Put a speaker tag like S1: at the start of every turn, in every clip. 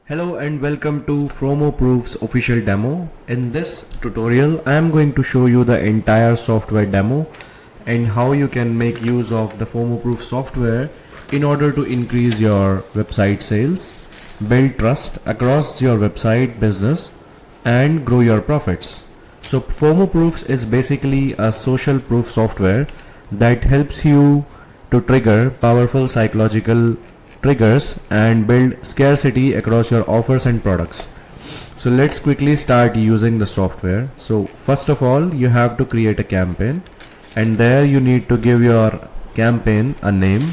S1: Hello and welcome to FOMOProofs official demo. In this tutorial, I am going to show you the entire software demo and how you can make use of the FOMOProof software in order to increase your website sales, build trust across your website business, and grow your profits. So FOMOProofs is basically a social proof software that helps you to trigger powerful psychological triggers and build scarcity across your offers and products. So let's quickly start using the software. So first of all, you have to create a campaign, and there you need to give your campaign a name.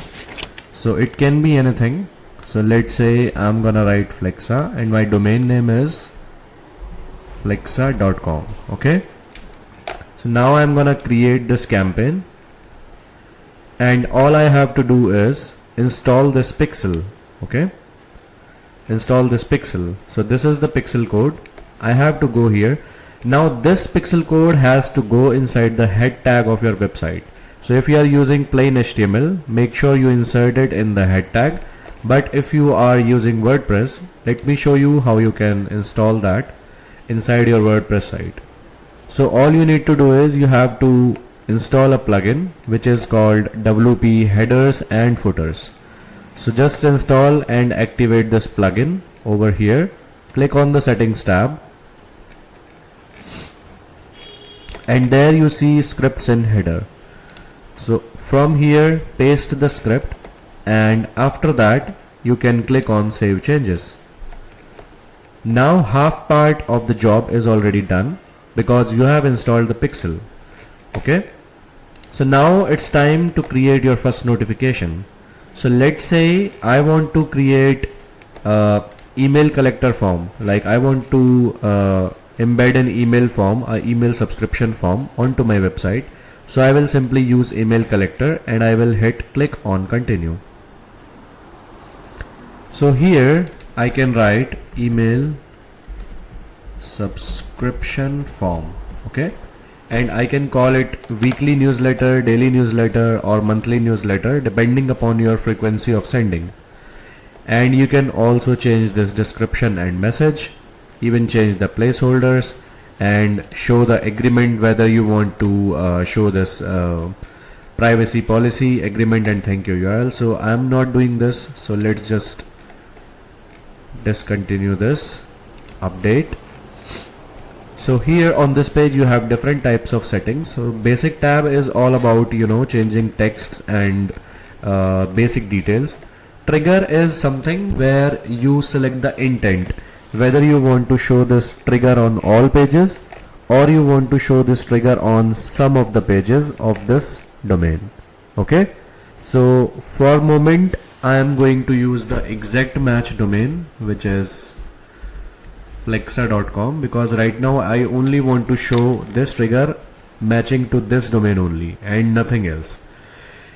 S1: So it can be anything. So let's say I'm gonna write Flexa and my domain name is flexa.com. Okay, so now I'm gonna create this campaign, and all I have to do is install this pixel. Okay, install this pixel. So this is the pixel code. I have to go here. Now this pixel code has to go inside the head tag of your website. So if you are using plain HTML, make sure you insert it in the head tag. But if you are using WordPress, let me show you how you can install that inside your WordPress site. So all you need to do is you have to install a plugin which is called WP headers and footers. So just install and activate this plugin over here. Click on the settings tab, and there you see scripts in header. So from here paste the script, and after that you can click on save changes. Now half part of the job is already done because you have installed the pixel. Okay, so now it's time to create your first notification. So let's say I want to create email collector form, like I want to embed an email form, an email subscription form onto my website. So I will simply use email collector and I will hit click on continue. So here I can write email subscription form. Okay, and I can call it weekly newsletter, daily newsletter, or monthly newsletter depending upon your frequency of sending. And you can also change this description and message, even change the placeholders and show the agreement, whether you want to show this privacy policy agreement and thank you URL. So I'm not doing this, so let's just discontinue this update. So here on this page you have different types of settings. So basic tab is all about changing texts and basic details. Trigger is something where you select the intent, whether you want to show this trigger on all pages or you want to show this trigger on some of the pages of this domain. Okay, so for moment I am going to use the exact match domain, which is flexa.com, because right now I only want to show this trigger matching to this domain only and nothing else.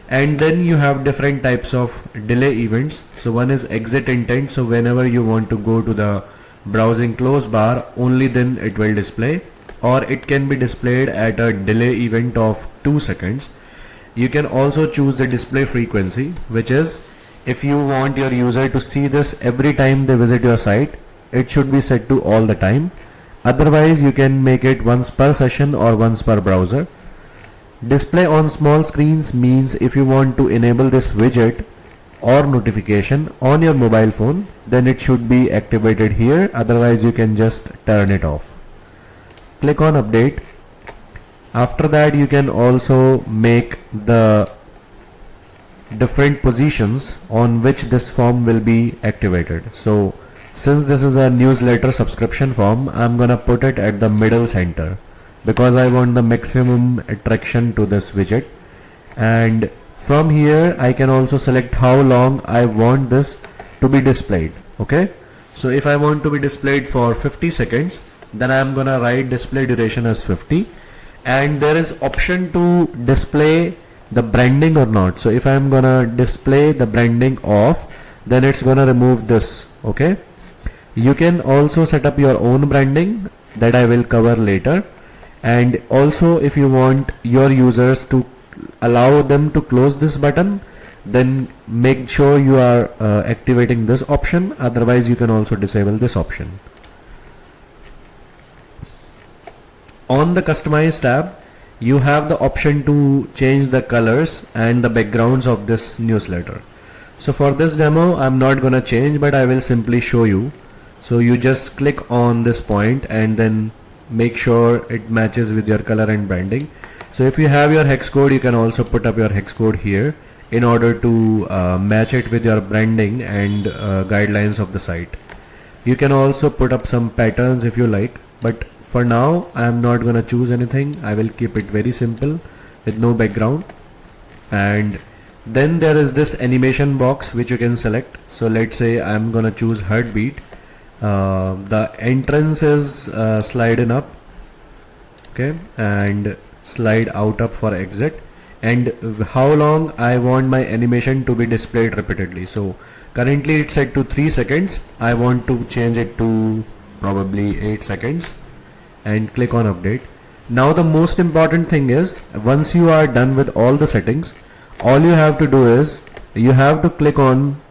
S1: And then you have different types of delay events. So one is exit intent. So whenever you want to go to the browsing close bar, only then it will display, or it can be displayed at a delay event of 2 seconds. You can also choose the display frequency, which is if you want your user to see this every time they visit your site, it should be set to all the time. Otherwise you can make it once per session or once per browser. Display on small screens means if you want to enable this widget or notification on your mobile phone, then it should be activated here. Otherwise you can just turn it off. Click on update. After that you can also make the different positions on which this form will be activated. So since this is a newsletter subscription form, I'm gonna put it at the middle center because I want the maximum attraction to this widget. And from here I can also select how long I want this to be displayed. Okay, so if I want to be displayed for 50 seconds, then I'm gonna write display duration as 50, and there is option to display the branding or not. So if I'm gonna display the branding off, then it's gonna remove this. Okay, you can also set up your own branding that I will cover later. And also if you want your users to allow them to close this button, then make sure you are activating this option. Otherwise you can also disable this option. On the customize tab, you have the option to change the colors and the backgrounds of this newsletter. So for this demo I'm not gonna change, but I will simply show you. So you just click on this point and then make sure it matches with your color and branding. So if you have your hex code, you can also put up your hex code here in order to match it with your branding and guidelines of the site. You can also put up some patterns if you like, but for now I am not gonna choose anything. I will keep it very simple with no background. And then there is this animation box which you can select. So let's say I'm gonna choose heartbeat. The entrance is slide in up, okay, and slide out up for exit, and how long I want my animation to be displayed repeatedly. So currently it's set to 3 seconds. I want to change it to probably 8 seconds and click on update. Now the most important thing is, once you are done with all the settings, all you have to do is you have to click on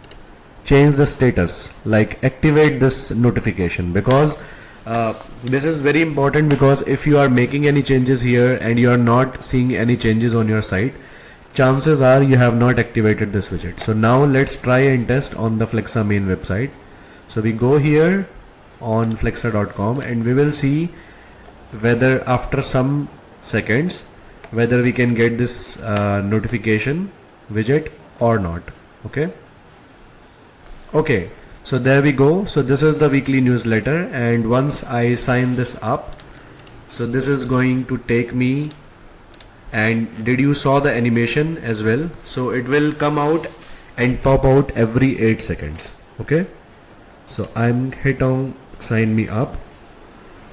S1: change the status, like activate this notification, because this is very important, because if you are making any changes here and you are not seeing any changes on your site, chances are you have not activated this widget. So now let's try and test on the Flexa main website. So we go here on flexa.com and we will see whether after some seconds whether we can get this notification widget or not. Okay, so there we go. So this is the weekly newsletter, and once I sign this up, so this is going to take me, and did you saw the animation as well? So it will come out and pop out every 8 seconds. Okay, so I'm hit on sign me up,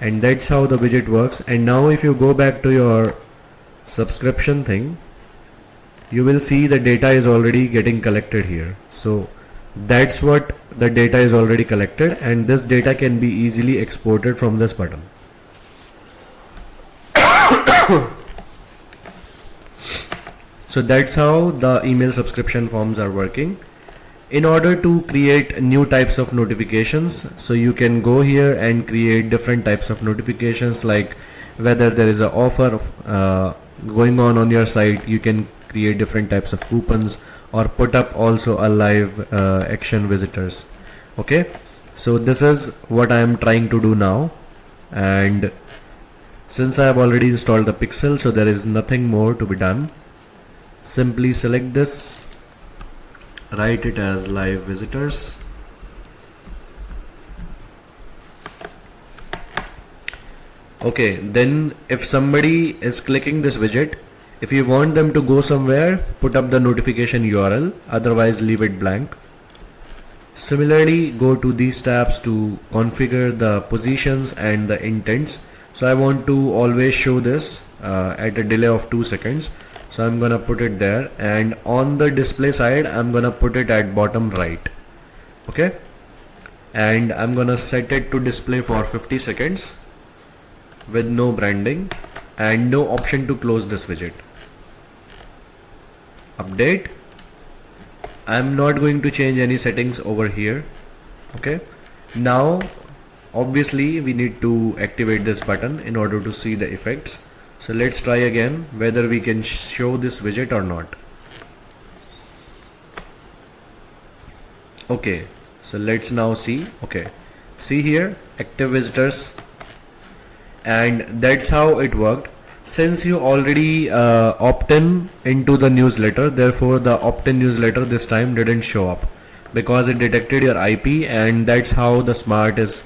S1: and that's how the widget works. And now if you go back to your subscription thing, you will see the data is already getting collected here. So that's what the data is already collected, and this data can be easily exported from this button. So that's how the email subscription forms are working. In order to create new types of notifications, so you can go here and create different types of notifications, like whether there is an offer going on your site, you can create different types of coupons, or put up also a live action visitors. Okay, so this is what I am trying to do now, and since I have already installed the pixel, so there is nothing more to be done. Simply select this, write it as live visitors, okay. Then if somebody is clicking this widget, if you want them to go somewhere, put up the notification URL, otherwise leave it blank. Similarly, go to these tabs to configure the positions and the intents. So I want to always show this at a delay of 2 seconds. So I'm gonna put it there, and on the display side I'm gonna put it at bottom right. Okay, and I'm gonna set it to display for 50 seconds with no branding and no option to close this widget. Update. I'm not going to change any settings over here. Okay, now obviously we need to activate this button in order to see the effects. So let's try again whether we can show this widget or not. Okay, so let's now see. Okay, see here, active visitors, and that's how it worked. Since you already opt-in into the newsletter, therefore the opt-in newsletter this time didn't show up, because it detected your IP, and that's how the smart is,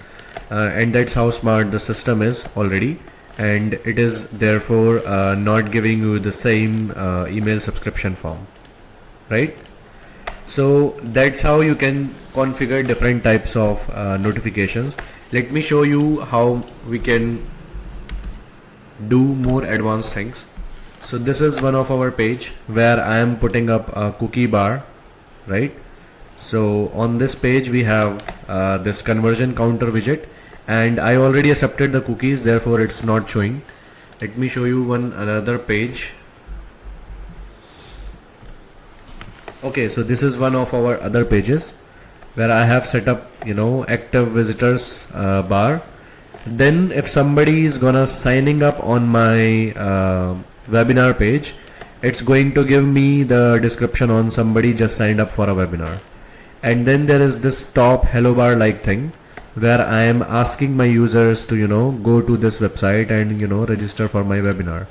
S1: and that's how smart the system is already, and it is therefore not giving you the same email subscription form, right? So that's how you can configure different types of notifications. Let me show you how we can do more advanced things. So this is one of our page where I am putting up a cookie bar, right? So on this page we have this conversion counter widget, and I already accepted the cookies, therefore it's not showing. Let me show you another page. Okay, so this is one of our other pages where I have set up, active visitors bar. Then if somebody is gonna signing up on my webinar page, it's going to give me the description on somebody just signed up for a webinar. And then there is this top hello bar like thing where I am asking my users to, go to this website and, register for my webinar.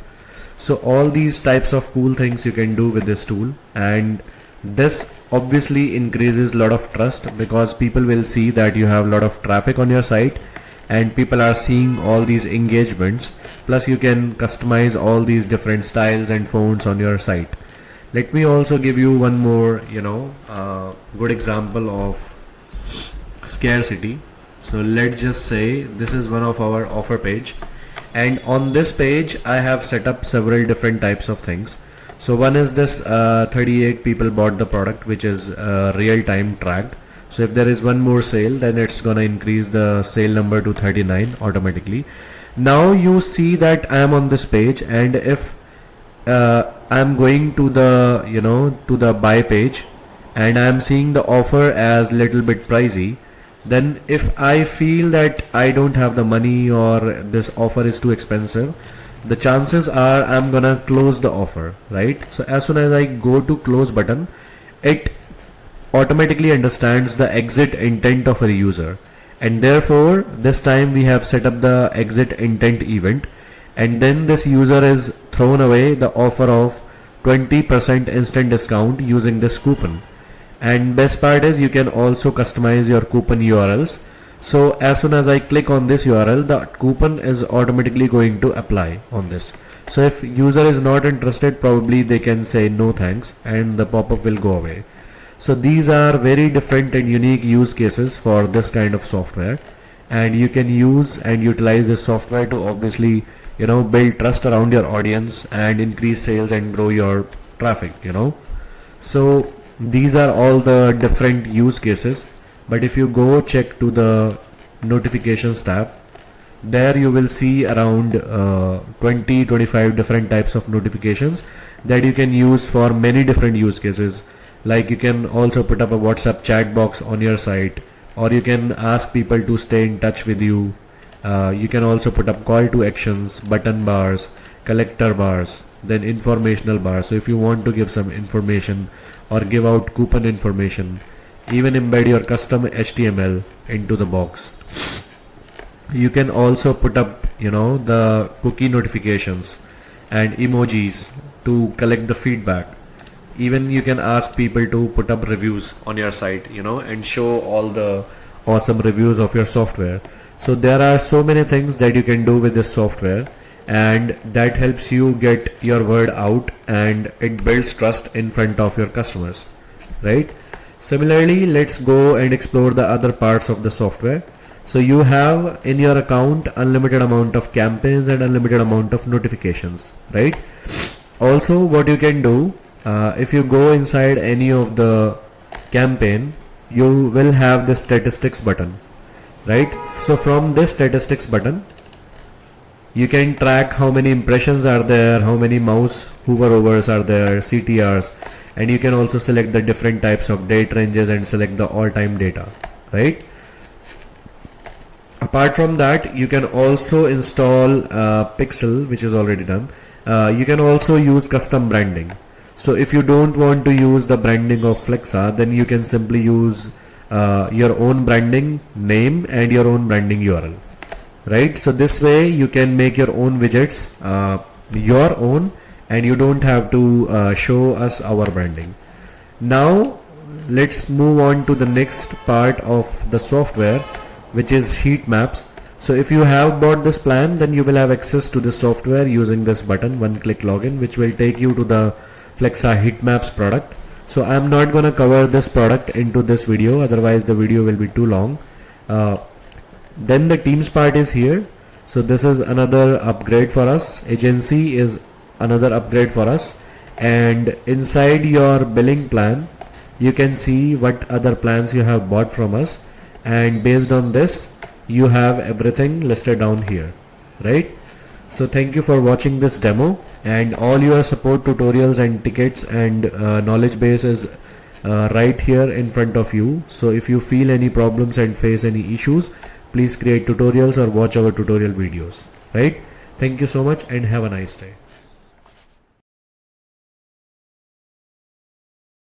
S1: So all these types of cool things you can do with this tool, and this obviously increases a lot of trust because people will see that you have a lot of traffic on your site and people are seeing all these engagements. Plus you can customize all these different styles and fonts on your site. Let me also give you one more, good example of scarcity. So let's just say this is one of our offer page, and on this page I have set up several different types of things. So one is this 38 people bought the product, which is real-time tracked. So if there is one more sale, then it's gonna increase the sale number to 39 automatically. Now you see that I am on this page, and if I'm going to the to the buy page and I'm seeing the offer as little bit pricey, then if I feel that I don't have the money or this offer is too expensive, the chances are I'm gonna close the offer, right? So as soon as I go to close button, it automatically understands the exit intent of a user, and therefore this time we have set up the exit intent event, and then this user is thrown away the offer of 20% instant discount using this coupon. And best part is you can also customize your coupon URLs. So as soon as I click on this URL, the coupon is automatically going to apply on this. So if user is not interested, probably they can say no thanks and the pop-up will go away. So these are very different and unique use cases for this kind of software, and you can use and utilize this software to obviously build trust around your audience and increase sales and grow your traffic. So these are all the different use cases. But if you go check to the notifications tab, there you will see around 20-25 different types of notifications that you can use for many different use cases. Like you can also put up a WhatsApp chat box on your site, or you can ask people to stay in touch with you. You can also put up call to actions, button bars, collector bars, then informational bars. So if you want to give some information or give out coupon information, even embed your custom HTML into the box. You can also put up the cookie notifications and emojis to collect the feedback. Even you can ask people to put up reviews on your site, and show all the awesome reviews of your software. So there are so many things that you can do with this software, and that helps you get your word out and it builds trust in front of your customers, right? Similarly, let's go and explore the other parts of the software. So you have in your account unlimited amount of campaigns and unlimited amount of notifications, right? Also, what you can do, if you go inside any of the campaign, you will have the statistics button, right? So from this statistics button, you can track how many impressions are there, how many mouse hoverovers are there, CTRs, and you can also select the different types of date ranges and select the all-time data, right? Apart from that, you can also install Pixel, which is already done. You can also use custom branding. So if you don't want to use the branding of Flexa, then you can simply use your own branding name and your own branding URL, right? So this way you can make your own widgets, your own, and you don't have to show us our branding. Now let's move on to the next part of the software, which is heat maps. So if you have bought this plan, then you will have access to this software using this button, one-click login, which will take you to the Flexa heat maps product. So I'm not going to cover this product into this video, otherwise the video will be too long. Then the teams part is here. So this is another upgrade for us. Agency is another upgrade for us, and inside your billing plan you can see what other plans you have bought from us, and based on this you have everything listed down here, right? So thank you for watching this demo, and all your support tutorials and tickets and knowledge base is right here in front of you. So if you feel any problems and face any issues, please create tutorials or watch our tutorial videos, right? Thank you so much and have a nice day.